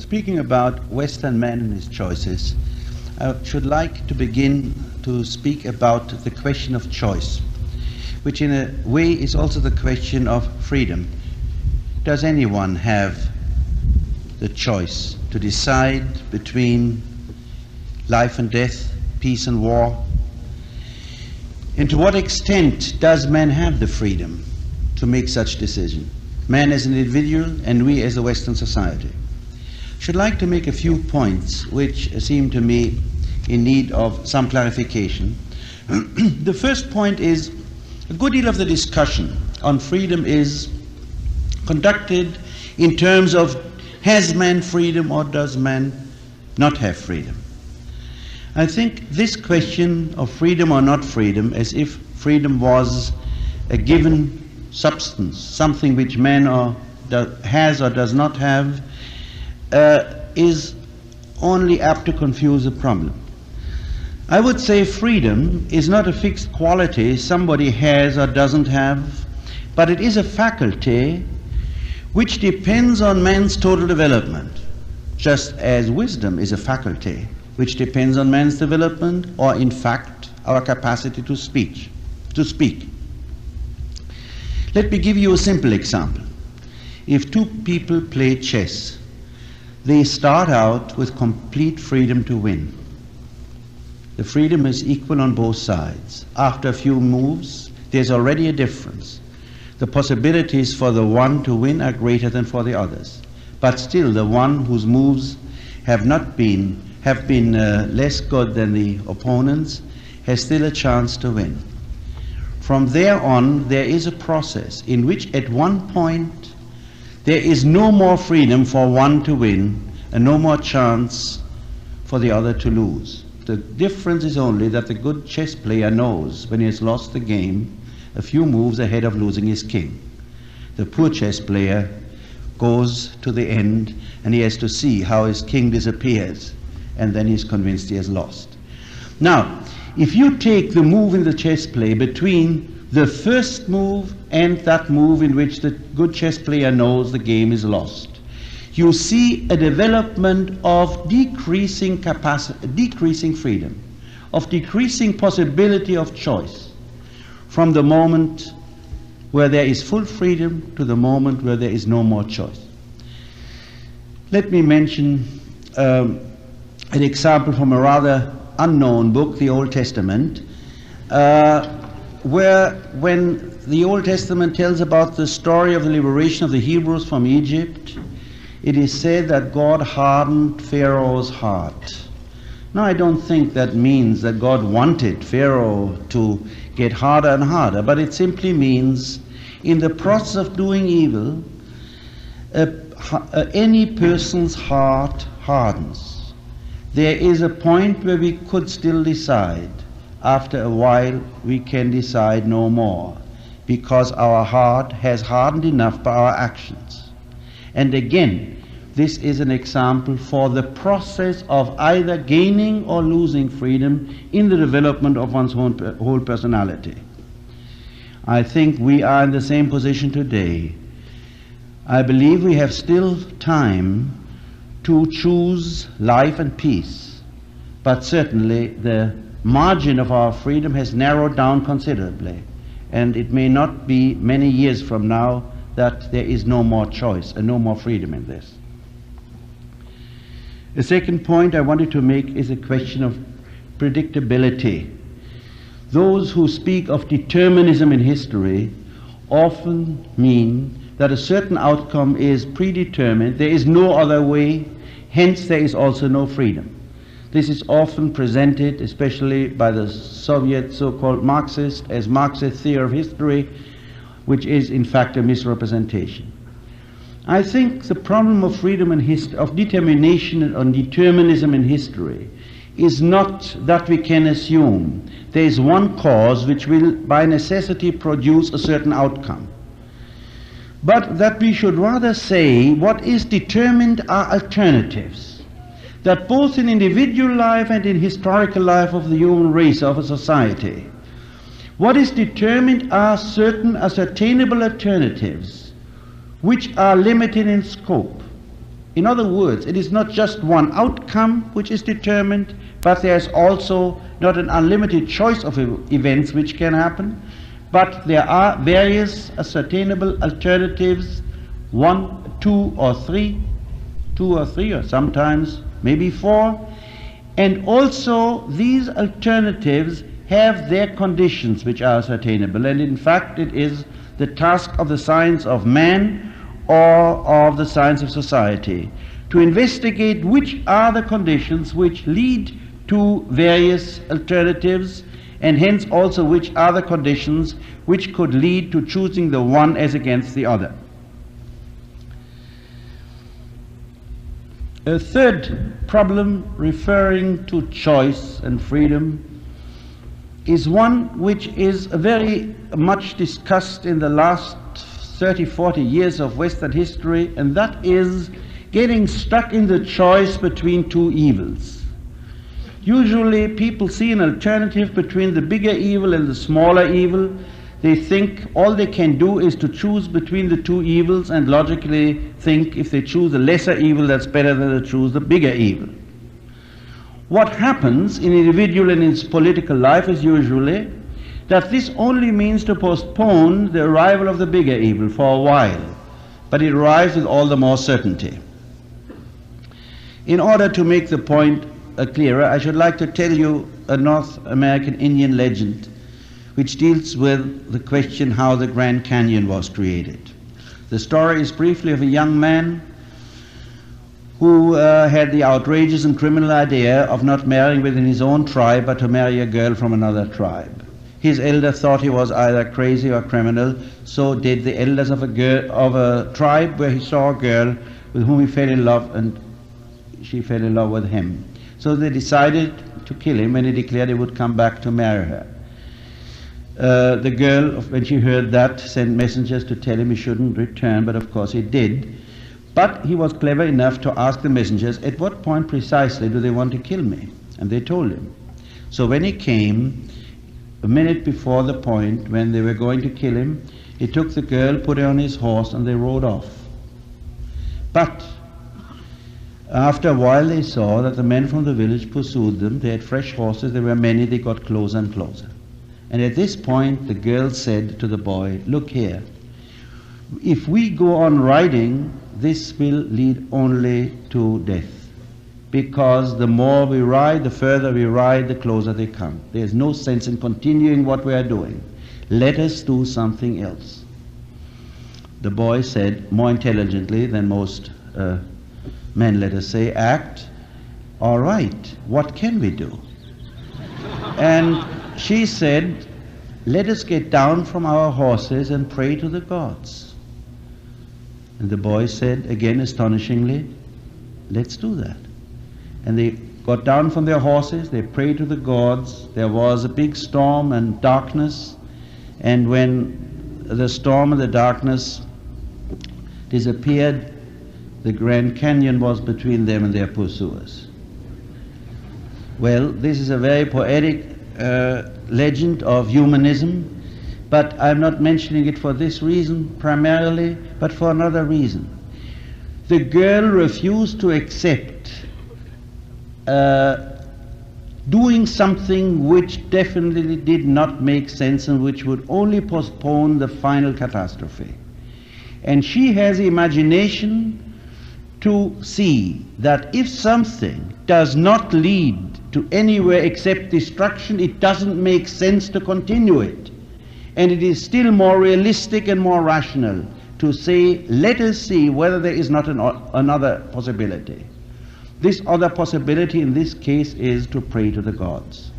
Speaking about Western man and his choices, I should like to begin to speak about the question of choice, which in a way is also the question of freedom. Does anyone have the choice to decide between life and death, peace and war? And to what extent does man have the freedom to make such decision? Man as an individual and we as a Western society. I should like to make a few points which seem to me in need of some clarification. The first point is a good deal of the discussion on freedom is conducted in terms of has man freedom or does man not have freedom? I think this question of freedom or not freedom, as if freedom was a given substance, something which man has or does not have, is only apt to confuse the problem. I would say freedom is not a fixed quality somebody has or doesn't have, but it is a faculty which depends on man's total development, just as wisdom is a faculty which depends on man's development, or in fact our capacity to speak. Let me give you a simple example. If two people play chess, they start out with complete freedom to win. The freedom is equal on both sides. After a few moves, there's already a difference. The possibilities for the one to win are greater than for the others. But still, the one whose moves have been less good than the opponents has still a chance to win. From there on, there is a process in which at one point there is no more freedom for one to win and no more chance for the other to lose. The difference is only that the good chess player knows when he has lost the game a few moves ahead of losing his king. The poor chess player goes to the end and he has to see how his king disappears, and then he's convinced he has lost. Now, if you take the move in the chess play between the first move and that move in which the good chess player knows the game is lost, you see a development of decreasing capacity, decreasing freedom, of decreasing possibility of choice, from the moment where there is full freedom to the moment where there is no more choice. Let me mention an example from a rather unknown book, the Old Testament, where when the Old Testament tells about the story of the liberation of the Hebrews from Egypt, it is said that God hardened Pharaoh's heart. Now, I don't think that means that God wanted Pharaoh to get harder and harder, but it simply means in the process of doing evil, any person's heart hardens. There is a point where we could still decide. After a while, we can decide no more, because our heart has hardened enough by our actions. And again, this is an example for the process of either gaining or losing freedom in the development of one's whole personality. I think we are in the same position today. I believe we have still time to choose life and peace, but certainly the margin of our freedom has narrowed down considerably, and it may not be many years from now that there is no more choice and no more freedom in this. The second point I wanted to make is a question of predictability. Those who speak of determinism in history often mean that a certain outcome is predetermined, there is no other way, hence there is also no freedom. This is often presented, especially by the Soviet so-called Marxist, as Marxist theory of history, which is in fact a misrepresentation. I think the problem of freedom and of determination and determinism in history is not that we can assume there is one cause which will by necessity produce a certain outcome, but that we should rather say what is determined are alternatives, that both in individual life and in historical life of the human race, of a society, what is determined are certain ascertainable alternatives which are limited in scope, In other words, it is not just one outcome which is determined, but there's also not an unlimited choice of events which can happen, but there are various ascertainable alternatives, two or three, or sometimes maybe four, and also these alternatives have their conditions which are ascertainable, and in fact it is the task of the science of man or of the science of society to investigate which are the conditions which lead to various alternatives, and hence also which are the conditions which could lead to choosing the one as against the other. A third problem referring to choice and freedom is one which is very much discussed in the last 30-40 years of Western history, and that is getting stuck in the choice between two evils. Usually people see an alternative between the bigger evil and the smaller evil. They think all they can do is to choose between the two evils, and logically think if they choose the lesser evil, that's better than to choose the bigger evil. What happens in individual and in political life is usually that this only means to postpone the arrival of the bigger evil for a while, but it arrives with all the more certainty. In order to make the point clearer, I should like to tell you a North American Indian legend which deals with the question how the Grand Canyon was created. The story is briefly of a young man who had the outrageous and criminal idea of not marrying within his own tribe, but to marry a girl from another tribe. His elder thought he was either crazy or criminal, so did the elders of a tribe where he saw a girl with whom he fell in love, and she fell in love with him. So they decided to kill him, and he declared he would come back to marry her. The girl, when she heard that, sent messengers to tell him he shouldn't return, but of course he did. But he was clever enough to ask the messengers, at what point precisely do they want to kill me? And they told him. So when he came, a minute before the point when they were going to kill him, he took the girl, put her on his horse, and they rode off. But after a while they saw that the men from the village pursued them. They had fresh horses, there were many, they got closer and closer. And at this point the girl said to the boy, look here, if we go on riding, this will lead only to death. Because the more we ride, the further we ride, the closer they come. There's no sense in continuing what we are doing. Let us do something else. The boy said, more intelligently than most men, let us say, act, all right, what can we do? And she said, let us get down from our horses and pray to the gods. And the boy said, again astonishingly, let's do that. And they got down from their horses, they prayed to the gods. There was a big storm and darkness, and when the storm and the darkness disappeared, the Grand Canyon was between them and their pursuers. Well, this is a very poetic legend of humanism, but I'm not mentioning it for this reason primarily, but for another reason. The girl refused to accept doing something which definitely did not make sense and which would only postpone the final catastrophe. And she has imagination to see that if something does not lead to anywhere except destruction, it doesn't make sense to continue it. And it is still more realistic and more rational to say, let us see whether there is not another possibility. This other possibility in this case is to pray to the gods.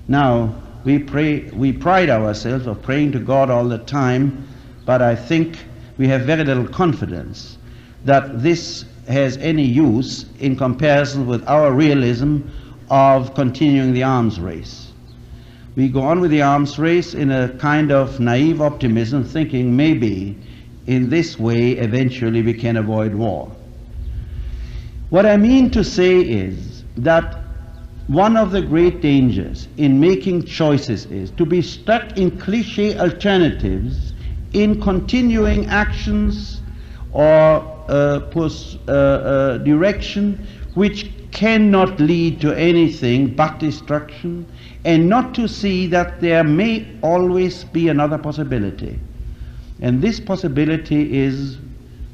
Now, we pride ourselves of praying to God all the time, but I think we have very little confidence that this has any use in comparison with our realism of continuing the arms race. We go on with the arms race in a kind of naive optimism, thinking maybe in this way eventually we can avoid war. What I mean to say is that one of the great dangers in making choices is to be stuck in cliché alternatives in continuing actions or direction which cannot lead to anything but destruction, and not to see that there may always be another possibility. And this possibility is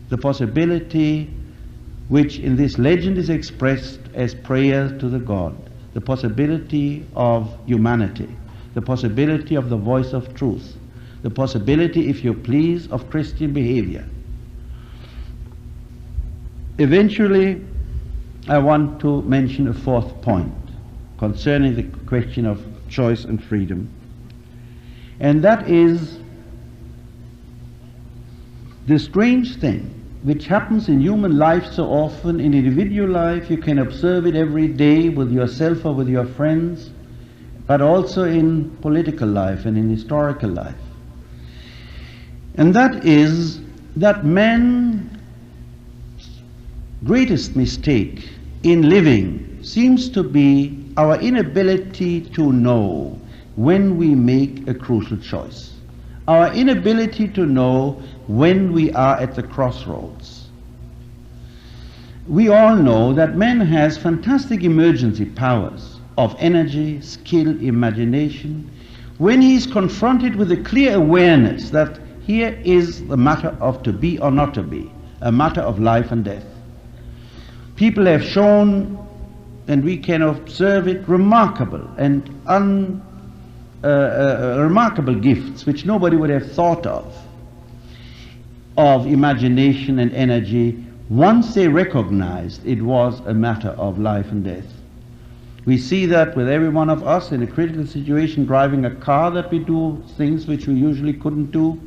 the possibility which in this legend is expressed as prayer to the God, the possibility of humanity, the possibility of the voice of truth, the possibility, if you please, of Christian behavior. Eventually, I want to mention a fourth point concerning the question of choice and freedom, and that is the strange thing which happens in human life so often. In individual life, you can observe it every day with yourself or with your friends, but also in political life and in historical life. And that is that man's greatest mistake in living seems to be our inability to know when we make a crucial choice, our inability to know when we are at the crossroads. We all know that man has fantastic emergency powers of energy, skill, imagination, when he is confronted with a clear awareness that here is the matter of to be or not to be, a matter of life and death. People have shown, and we can observe it, remarkable and remarkable gifts which nobody would have thought of imagination and energy once they recognized it was a matter of life and death. We see that with every one of us in a critical situation, driving a car, that we do things which we usually couldn't do.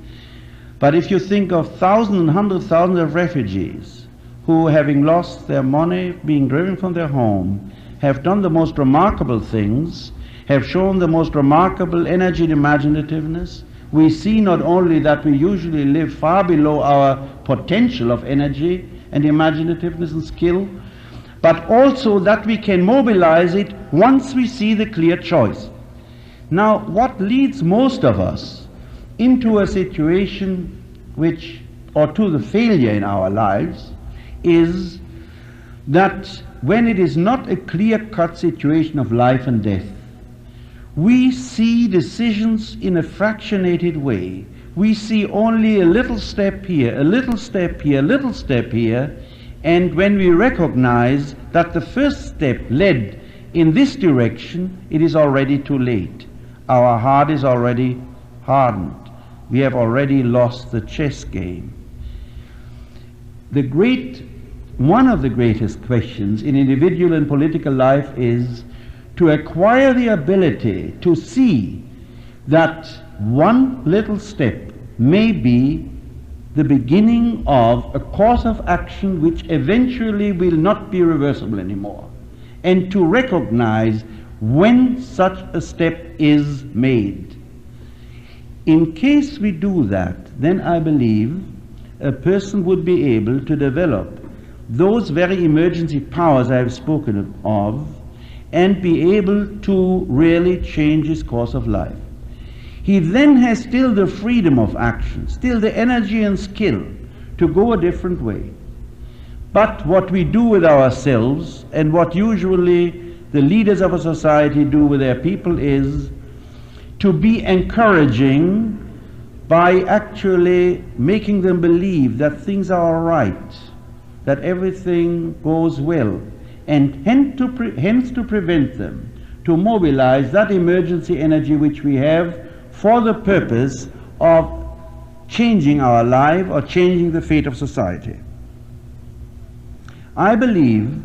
But if you think of thousands and hundreds of thousands of refugees who, having lost their money, being driven from their home, have done the most remarkable things, have shown the most remarkable energy and imaginativeness, we see not only that we usually live far below our potential of energy and imaginativeness and skill, but also that we can mobilize it once we see the clear choice. Now, what leads most of us into a situation which, or to the failure in our lives, is that when it is not a clear-cut situation of life and death, we see decisions in a fractionated way. We see only a little step here, a little step here, a little step here, and when we recognize that the first step led in this direction, it is already too late. Our heart is already hardened. We have already lost the chess game. One of the greatest questions in individual and political life is to acquire the ability to see that one little step may be the beginning of a course of action which eventually will not be reversible anymore, and to recognize when such a step is made. In case we do that, then I believe a person would be able to develop those very emergency powers I have spoken of, and be able to really change his course of life. He then has still the freedom of action, still the energy and skill to go a different way. But what we do with ourselves, and what usually the leaders of a society do with their people, is to be encouraging by actually making them believe that things are all right, that everything goes well, and hence to prevent them to mobilize that emergency energy which we have for the purpose of changing our life or changing the fate of society. I believe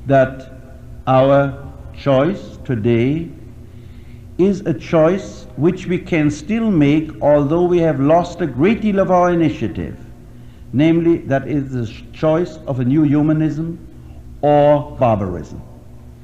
that our choice today is a choice which we can still make, although we have lost a great deal of our initiative. Namely, that is the choice of a new humanism or barbarism.